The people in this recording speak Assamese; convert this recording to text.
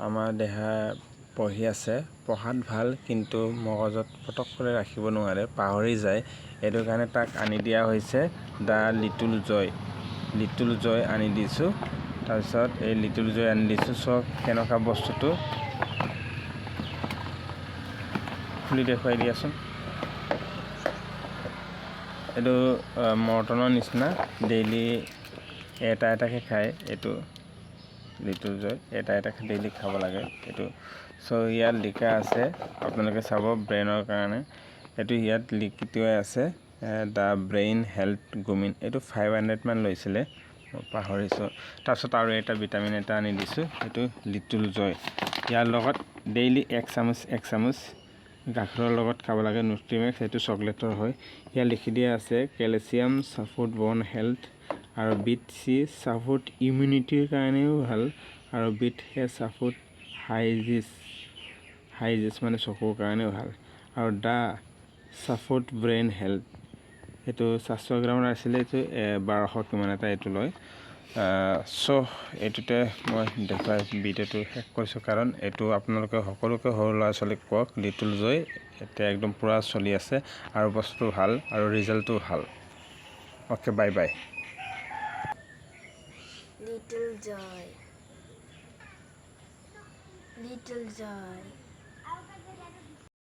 আমাৰ দেহা পঢ়ি আছে পঢ়াত ভাল কিন্তু মগজত পটক কৰি ৰাখিব নোৱাৰে পাহৰি যায় এইটো কাৰণে তাক আনি দিয়া হৈছে দা লিটল জয় আনি দিছোঁ তাৰপিছত এই লিটল জয় আনি দিছোঁ চব কেনেকুৱা বস্তুটো খুলি দেখুৱাই দিয়াচোন এইটো মৰ্টনৰ নিচিনা ডেইলি এটাকে খায় এইটো লিটল জয় এটাকে ডেইলি খাব লাগে এইটো চ' ইয়াত লিখা আছে আপোনালোকে চাব ব্ৰেইনৰ কাৰণে এইটো ইয়াত লিখিতোৱে আছে দা ব্ৰেইন হেল্থ গুমিন এইটো 500 মান লৈছিলে মই পাহৰিছোঁ তাৰপিছত আৰু এটা ভিটামিন এটা আনি দিছোঁ এইটো লিটল জয় ইয়াৰ লগত ডেইলি এক চামুচ গাখীৰৰ লগত খাব লাগে নিউট্ৰিমেক্স এইটো চকলেটৰ হয় ইয়াত লিখি দিয়া আছে কেলচিয়াম ছাপোৰ্ট বন হেল্থ আৰু বিট চি ছাপোৰ্ট ইমিউনিটিৰ কাৰণেও ভাল আৰু বিট হে ছাপোৰ্ট হাইজিছ মানে চকুৰ কাৰণেও ভাল আৰু দা ছাপোৰ্ট ব্ৰেইন হেল্থ এইটো 400 গ্ৰামৰ আছিলে এইটো 1200 কিমান এটা এইটো লয় চ' এইটোতে মই দেখুৱাই ভিডিঅ'টো শেষ কৰিছোঁ কাৰণ এইটো আপোনালোকে সকলোকে সৰু ল'ৰা ছোৱালীক কওক লিটল জয় এতিয়া একদম পুৰা চলি আছে আৰু বস্তুটো ভাল আৰু ৰিজাল্টটো ভাল okay bye bye Little joy.